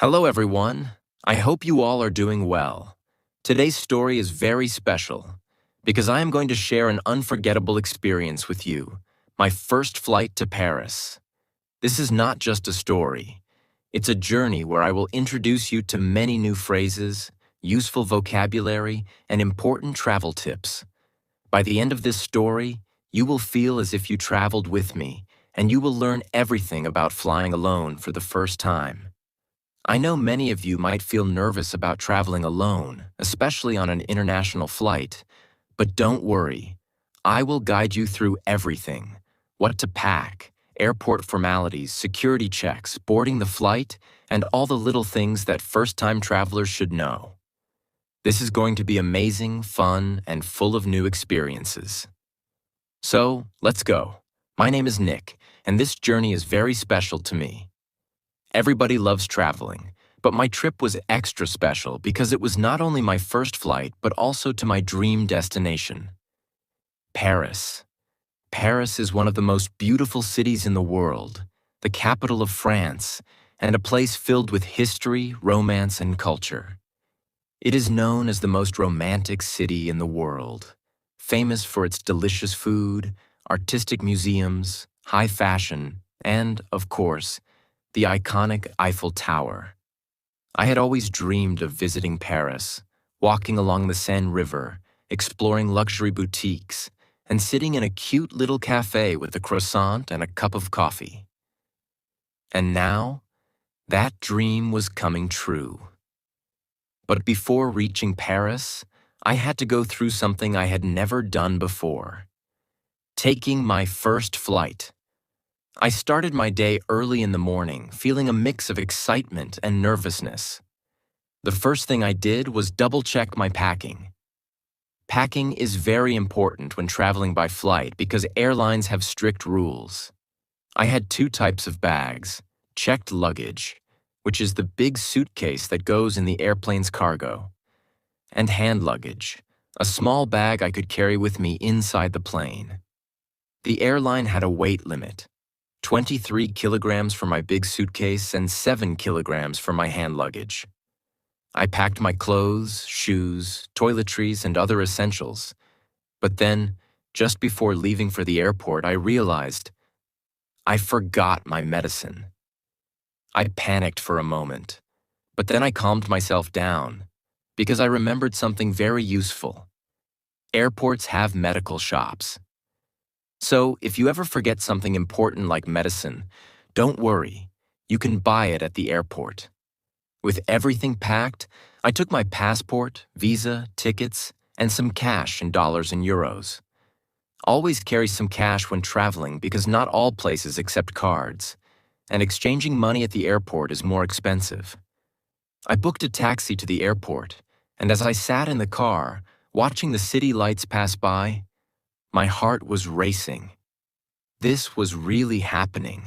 Hello, everyone. I hope you all are doing well. Today's story is very special because I am going to share an unforgettable experience with you, my first flight to Paris. This is not just a story. It's a journey where I will introduce you to many new phrases, useful vocabulary, and important travel tips. By the end of this story, you will feel as if you traveled with me, and you will learn everything about flying alone for the first time. I know many of you might feel nervous about traveling alone, especially on an international flight, but don't worry. I will guide you through everything: what to pack, airport formalities, security checks, boarding the flight, and all the little things that first-time travelers should know. This is going to be amazing, fun, and full of new experiences. So, let's go. My name is Nick, and this journey is very special to me. Everybody loves traveling, but my trip was extra special because it was not only my first flight, but also to my dream destination, Paris. Paris is one of the most beautiful cities in the world, the capital of France, and a place filled with history, romance, and culture. It is known as the most romantic city in the world, famous for its delicious food, artistic museums, high fashion, and, of course, the iconic Eiffel Tower. I had always dreamed of visiting Paris, walking along the Seine River, exploring luxury boutiques, and sitting in a cute little cafe with a croissant and a cup of coffee. And now, that dream was coming true. But before reaching Paris, I had to go through something I had never done before: taking my first flight. I started my day early in the morning, feeling a mix of excitement and nervousness. The first thing I did was double-check my packing. Packing is very important when traveling by flight because airlines have strict rules. I had two types of bags: checked luggage, which is the big suitcase that goes in the airplane's cargo, and hand luggage, a small bag I could carry with me inside the plane. The airline had a weight limit: 23 kilograms for my big suitcase and 7 kilograms for my hand luggage. I packed my clothes, shoes, toiletries, and other essentials. But then, just before leaving for the airport, I realized I forgot my medicine. I panicked for a moment, but then I calmed myself down because I remembered something very useful. Airports have medical shops. So, if you ever forget something important like medicine, don't worry, you can buy it at the airport. With everything packed, I took my passport, visa, tickets, and some cash in dollars and euros. Always carry some cash when traveling because not all places accept cards, and exchanging money at the airport is more expensive. I booked a taxi to the airport, and as I sat in the car, watching the city lights pass by, my heart was racing. This was really happening.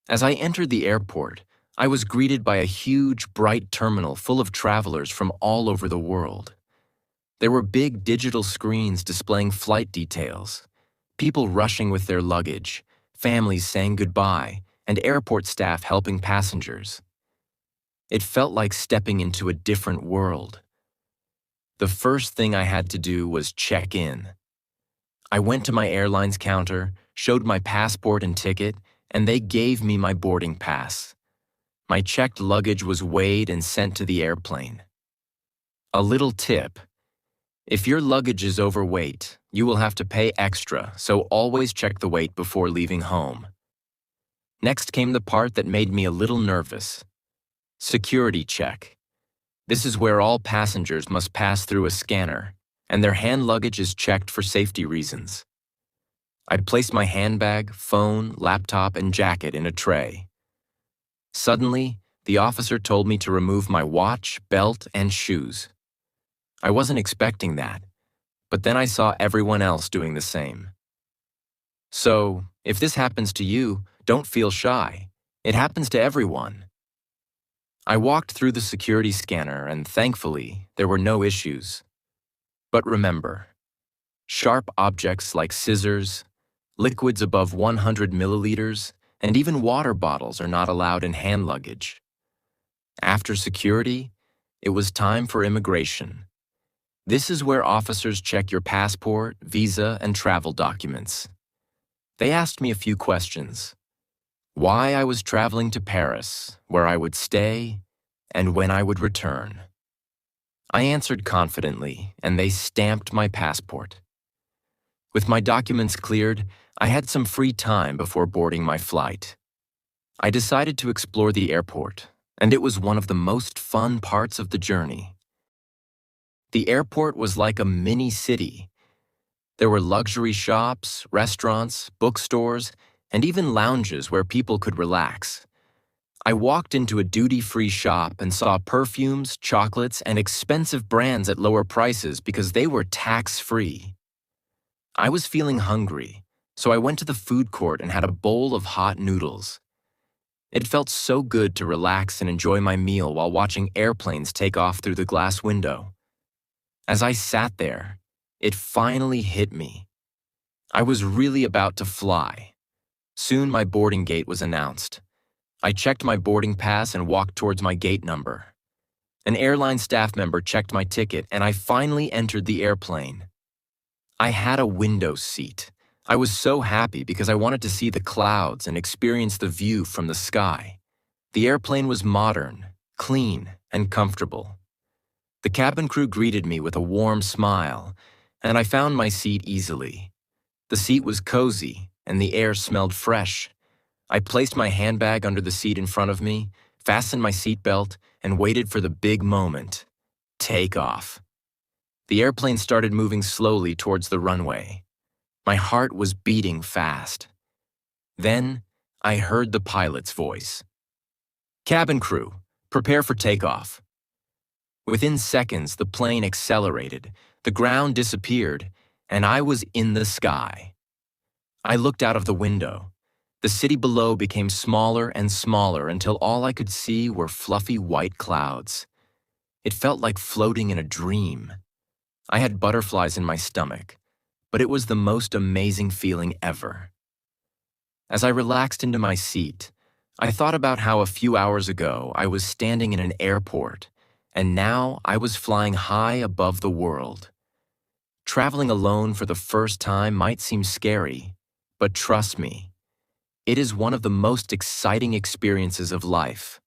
As I entered the airport, I was greeted by a huge, bright terminal full of travelers from all over the world. There were big digital screens displaying flight details, people rushing with their luggage, families saying goodbye, and airport staff helping passengers. It felt like stepping into a different world. The first thing I had to do was check in. I went to my airline's counter, showed my passport and ticket, and they gave me my boarding pass. My checked luggage was weighed and sent to the airplane. A little tip: if your luggage is overweight, you will have to pay extra, so always check the weight before leaving home. Next came the part that made me a little nervous: security check. This is where all passengers must pass through a scanner, and their hand luggage is checked for safety reasons. I placed my handbag, phone, laptop, and jacket in a tray. Suddenly, the officer told me to remove my watch, belt, and shoes. I wasn't expecting that, but then I saw everyone else doing the same. So, if this happens to you, don't feel shy. It happens to everyone. I walked through the security scanner, and thankfully, there were no issues. But remember, sharp objects like scissors, liquids above 100 milliliters, and even water bottles are not allowed in hand luggage. After security, it was time for immigration. This is where officers check your passport, visa, and travel documents. They asked me a few questions. Why I was traveling to Paris, where I would stay, and when I would return. I answered confidently, and they stamped my passport. With my documents cleared, I had some free time before boarding my flight. I decided to explore the airport, and it was one of the most fun parts of the journey. The airport was like a mini city. There were luxury shops, restaurants, bookstores, and even lounges where people could relax. I walked into a duty-free shop and saw perfumes, chocolates, and expensive brands at lower prices because they were tax-free. I was feeling hungry, so I went to the food court and had a bowl of hot noodles. It felt so good to relax and enjoy my meal while watching airplanes take off through the glass window. As I sat there, it finally hit me. I was really about to fly. Soon my boarding gate was announced. I checked my boarding pass and walked towards my gate number. An airline staff member checked my ticket and I finally entered the airplane. I had a window seat. I was so happy because I wanted to see the clouds and experience the view from the sky. The airplane was modern, clean, and comfortable. The cabin crew greeted me with a warm smile, and I found my seat easily. The seat was cozy, and the air smelled fresh. I placed my handbag under the seat in front of me, fastened my seatbelt, and waited for the big moment. Take off. The airplane started moving slowly towards the runway. My heart was beating fast. Then, I heard the pilot's voice. Cabin crew, prepare for takeoff. Within seconds, the plane accelerated, the ground disappeared, and I was in the sky. I looked out of the window. The city below became smaller and smaller until all I could see were fluffy white clouds. It felt like floating in a dream. I had butterflies in my stomach, but it was the most amazing feeling ever. As I relaxed into my seat, I thought about how a few hours ago I was standing in an airport, and now I was flying high above the world. Traveling alone for the first time might seem scary, but trust me, it is one of the most exciting experiences of life.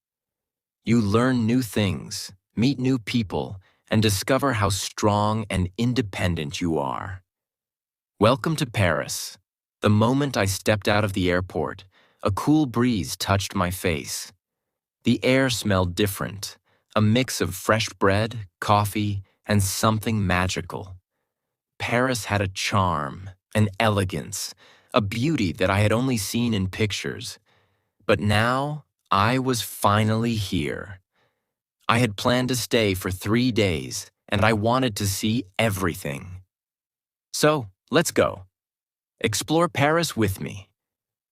You learn new things, meet new people, and discover how strong and independent you are. Welcome to Paris. The moment I stepped out of the airport, a cool breeze touched my face. The air smelled different, a mix of fresh bread, coffee, and something magical. Paris had a charm, an elegance, a beauty that I had only seen in pictures. But now, I was finally here. I had planned to stay for 3 days, and I wanted to see everything. So, let's go. Explore Paris with me.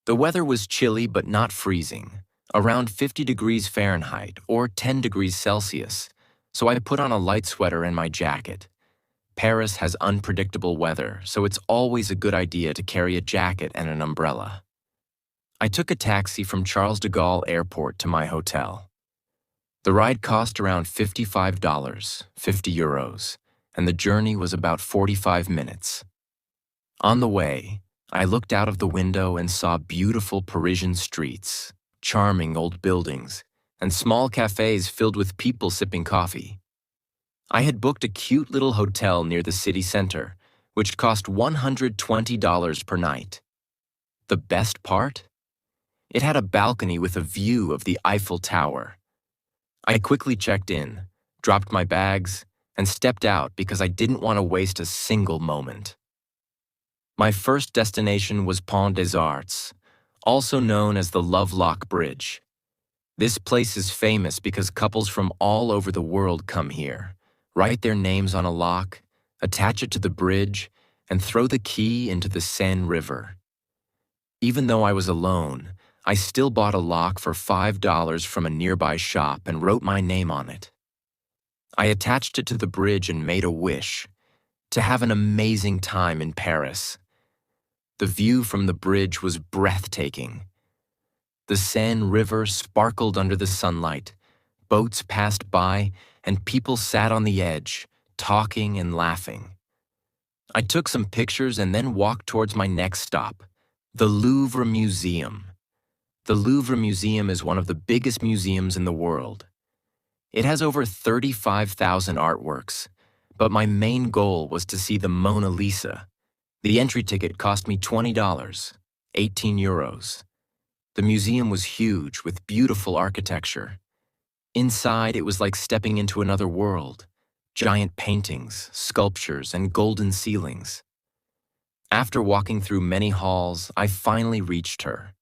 The weather was chilly but not freezing, around 50 degrees Fahrenheit or 10 degrees Celsius, so I put on a light sweater and my jacket. Paris has unpredictable weather, so it's always a good idea to carry a jacket and an umbrella. I took a taxi from Charles de Gaulle Airport to my hotel. The ride cost around $55, 50 euros, and the journey was about 45 minutes. On the way, I looked out of the window and saw beautiful Parisian streets, charming old buildings, and small cafes filled with people sipping coffee. I had booked a cute little hotel near the city center, which cost $120 per night. The best part? It had a balcony with a view of the Eiffel Tower. I quickly checked in, dropped my bags, and stepped out because I didn't want to waste a single moment. My first destination was Pont des Arts, also known as the Lovelock Bridge. This place is famous because couples from all over the world come here, write their names on a lock, attach it to the bridge, and throw the key into the Seine River. Even though I was alone, I still bought a lock for $5 from a nearby shop and wrote my name on it. I attached it to the bridge and made a wish to have an amazing time in Paris. The view from the bridge was breathtaking. The Seine River sparkled under the sunlight, Boats passed by, and people sat on the edge, talking and laughing. I took some pictures and then walked towards my next stop, the Louvre Museum. The Louvre Museum is one of the biggest museums in the world. It has over 35,000 artworks, but my main goal was to see the Mona Lisa. The entry ticket cost me $20, 18 euros. The museum was huge with beautiful architecture. Inside, it was like stepping into another world. Giant paintings, sculptures, and golden ceilings. After walking through many halls, I finally reached her,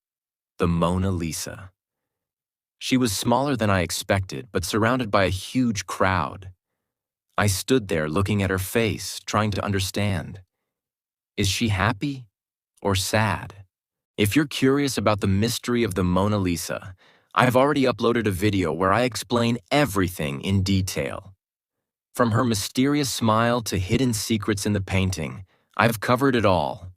the Mona Lisa. She was smaller than I expected, but surrounded by a huge crowd. I stood there looking at her face, trying to understand. Is she happy or sad? If you're curious about the mystery of the Mona Lisa, I've already uploaded a video where I explain everything in detail. From her mysterious smile to hidden secrets in the painting, I've covered it all.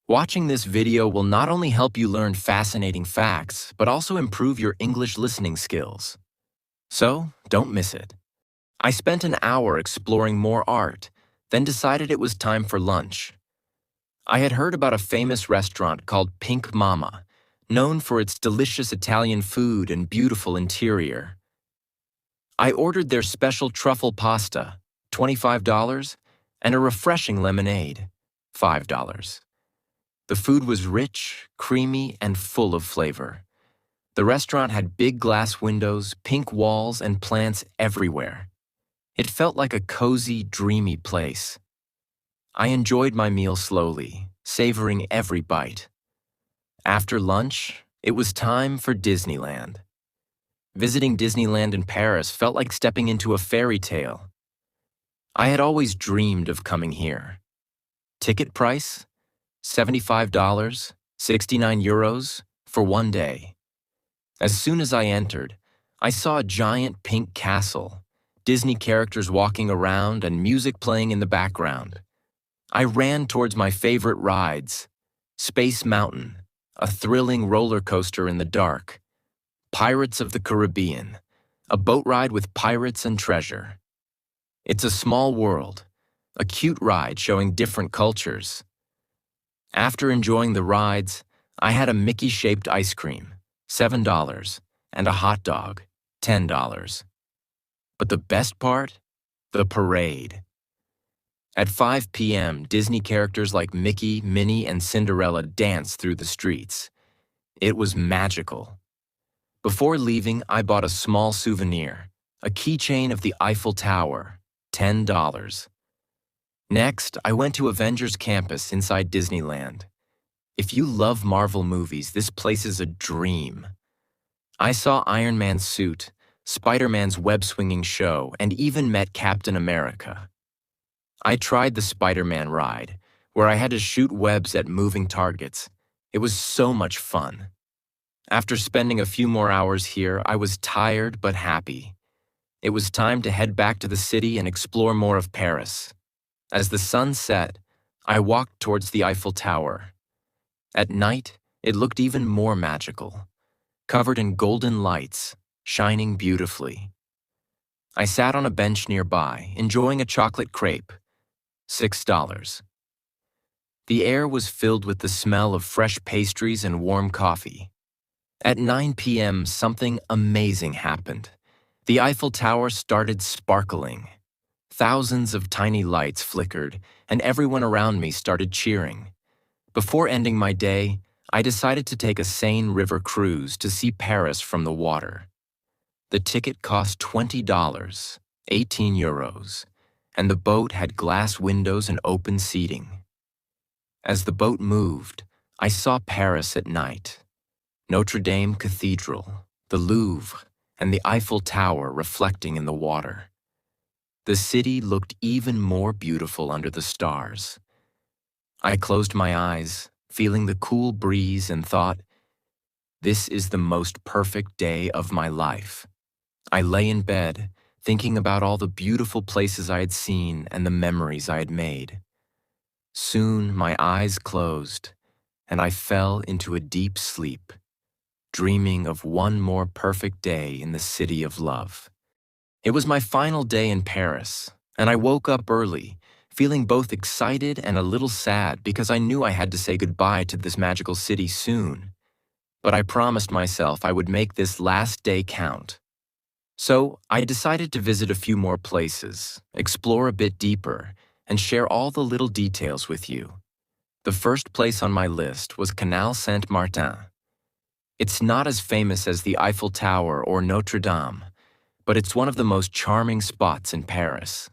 Watching this video will not only help you learn fascinating facts, but also improve your English listening skills. So, don't miss it. I spent an hour exploring more art, then decided it was time for lunch. I had heard about a famous restaurant called Pink Mama, known for its delicious Italian food and beautiful interior. I ordered their special truffle pasta, $25, and a refreshing lemonade, $5. The food was rich, creamy, and full of flavor. The restaurant had big glass windows, pink walls, and plants everywhere. It felt like a cozy, dreamy place. I enjoyed my meal slowly, savoring every bite. After lunch, it was time for Disneyland. Visiting Disneyland in Paris felt like stepping into a fairy tale. I had always dreamed of coming here. Ticket price? $75, 69 euros for one day. As soon as I entered, I saw a giant pink castle, Disney characters walking around and music playing in the background. I ran towards my favorite rides, Space Mountain, a thrilling roller coaster in the dark, Pirates of the Caribbean, a boat ride with pirates and treasure. It's a small world, a cute ride showing different cultures. After enjoying the rides, I had a Mickey-shaped ice cream, $7, and a hot dog, $10. But the best part? The parade. At 5 p.m., Disney characters like Mickey, Minnie, and Cinderella danced through the streets. It was magical. Before leaving, I bought a small souvenir, a keychain of the Eiffel Tower, $10. Next, I went to Avengers Campus inside Disneyland. If you love Marvel movies, this place is a dream. I saw Iron Man's suit, Spider-Man's web-swinging show, and even met Captain America. I tried the Spider-Man ride, where I had to shoot webs at moving targets. It was so much fun. After spending a few more hours here, I was tired but happy. It was time to head back to the city and explore more of Paris. As the sun set, I walked towards the Eiffel Tower. At night, it looked even more magical, covered in golden lights, shining beautifully. I sat on a bench nearby, enjoying a chocolate crepe, $6. The air was filled with the smell of fresh pastries and warm coffee. At 9 p.m., something amazing happened. The Eiffel Tower started sparkling. Thousands of tiny lights flickered, and everyone around me started cheering. Before ending my day, I decided to take a Seine River cruise to see Paris from the water. The ticket cost $20, 18 euros, and the boat had glass windows and open seating. As the boat moved, I saw Paris at night. Notre Dame Cathedral, the Louvre, and the Eiffel Tower reflecting in the water. The city looked even more beautiful under the stars. I closed my eyes, feeling the cool breeze, and thought, this is the most perfect day of my life. I lay in bed, thinking about all the beautiful places I had seen and the memories I had made. Soon my eyes closed, and I fell into a deep sleep. dreaming of one more perfect day in the city of love. It was my final day in Paris, and I woke up early, feeling both excited and a little sad because I knew I had to say goodbye to this magical city soon. But I promised myself I would make this last day count. So I decided to visit a few more places, explore a bit deeper, and share all the little details with you. The first place on my list was Canal Saint-Martin. It's not as famous as the Eiffel Tower or Notre Dame, but it's one of the most charming spots in Paris.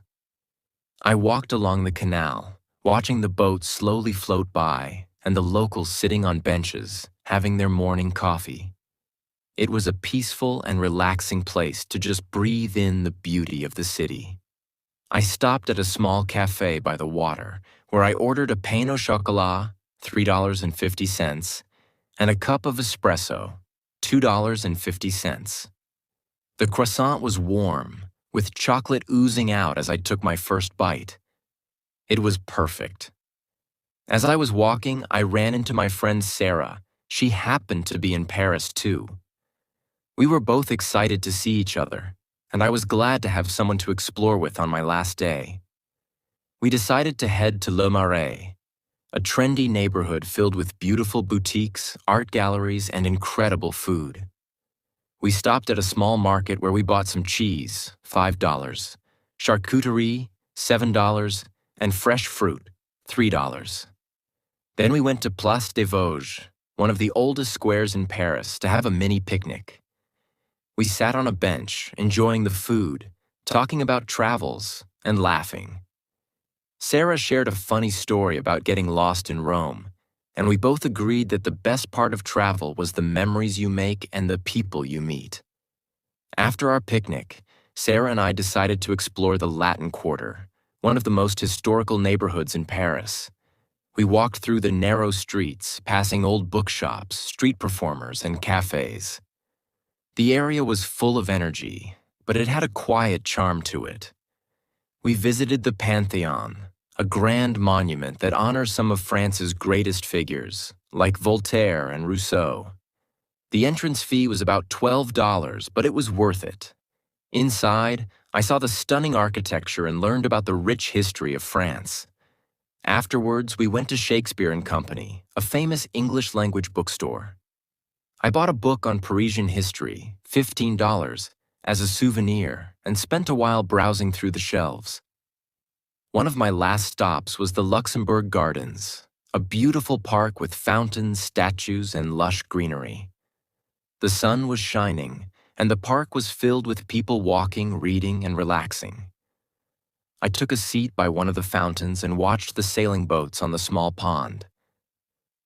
I walked along the canal, watching the boats slowly float by and the locals sitting on benches, having their morning coffee. It was a peaceful and relaxing place to just breathe in the beauty of the city. I stopped at a small cafe by the water where I ordered a pain au chocolat, $3.50, and a cup of espresso, $2.50. The croissant was warm, with chocolate oozing out as I took my first bite. It was perfect. As I was walking, I ran into my friend Sarah. She happened to be in Paris too. We were both excited to see each other, and I was glad to have someone to explore with on my last day. We decided to head to Le Marais, a trendy neighborhood filled with beautiful boutiques, art galleries, and incredible food. We stopped at a small market where we bought some cheese, $5, charcuterie, $7, and fresh fruit, $3. Then we went to Place des Vosges, one of the oldest squares in Paris, to have a mini picnic. We sat on a bench, enjoying the food, talking about travels, and laughing. Sarah shared a funny story about getting lost in Rome, and we both agreed that the best part of travel was the memories you make and the people you meet. After our picnic, Sarah and I decided to explore the Latin Quarter, one of the most historical neighborhoods in Paris. We walked through the narrow streets, passing old bookshops, street performers, and cafes. The area was full of energy, but it had a quiet charm to it. We visited the Pantheon, a grand monument that honors some of France's greatest figures, like Voltaire and Rousseau. The entrance fee was about $12, but it was worth it. Inside, I saw the stunning architecture and learned about the rich history of France. Afterwards, we went to Shakespeare and Company, a famous English-language bookstore. I bought a book on Parisian history, $15, as a souvenir, and spent a while browsing through the shelves. One of my last stops was the Luxembourg Gardens, a beautiful park with fountains, statues, and lush greenery. The sun was shining, and the park was filled with people walking, reading, and relaxing. I took a seat by one of the fountains and watched the sailing boats on the small pond.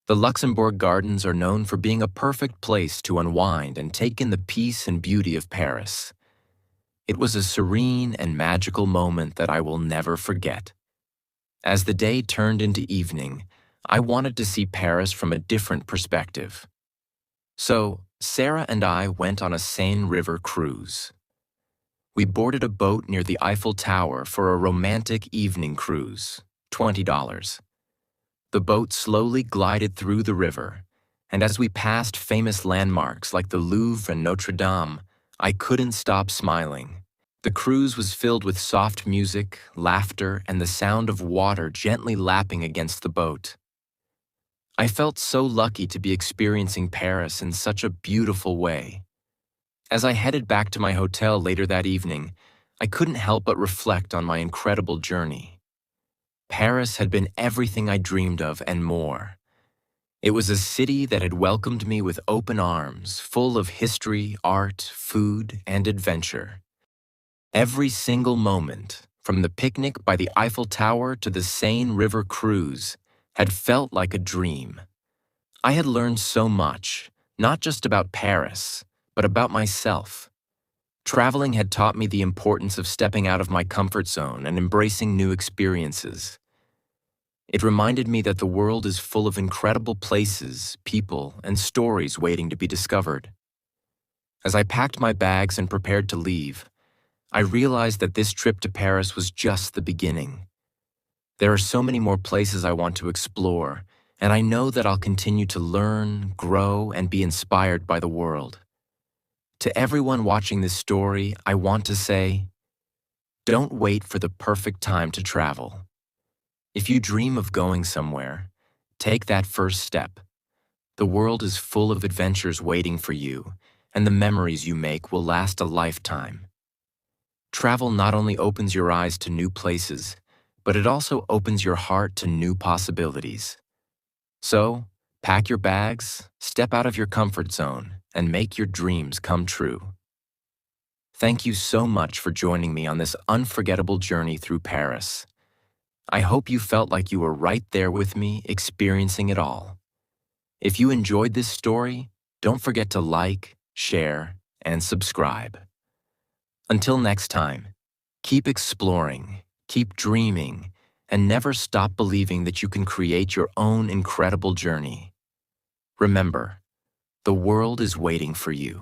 The Luxembourg Gardens are known for being a perfect place to unwind and take in the peace and beauty of Paris. It was a serene and magical moment that I will never forget. As the day turned into evening, I wanted to see Paris from a different perspective. So, Sarah and I went on a Seine River cruise. We boarded a boat near the Eiffel Tower for a romantic evening cruise, $20. The boat slowly glided through the river, and as we passed famous landmarks like the Louvre and Notre Dame, I couldn't stop smiling. The cruise was filled with soft music, laughter, and the sound of water gently lapping against the boat. I felt so lucky to be experiencing Paris in such a beautiful way. As I headed back to my hotel later that evening, I couldn't help but reflect on my incredible journey. Paris had been everything I dreamed of and more. It was a city that had welcomed me with open arms, full of history, art, food, and adventure. Every single moment, from the picnic by the Eiffel Tower to the Seine River cruise, had felt like a dream. I had learned so much, not just about Paris, but about myself. Traveling had taught me the importance of stepping out of my comfort zone and embracing new experiences. It reminded me that the world is full of incredible places, people, and stories waiting to be discovered. As I packed my bags and prepared to leave, I realized that this trip to Paris was just the beginning. There are so many more places I want to explore, and I know that I'll continue to learn, grow, and be inspired by the world. To everyone watching this story, I want to say, don't wait for the perfect time to travel. If you dream of going somewhere, take that first step. The world is full of adventures waiting for you, and the memories you make will last a lifetime. Travel not only opens your eyes to new places, but it also opens your heart to new possibilities. So, pack your bags, step out of your comfort zone, and make your dreams come true. Thank you so much for joining me on this unforgettable journey through Paris. I hope you felt like you were right there with me, experiencing it all. If you enjoyed this story, don't forget to like, share, and subscribe. Until next time, keep exploring, keep dreaming, and never stop believing that you can create your own incredible journey. Remember, the world is waiting for you.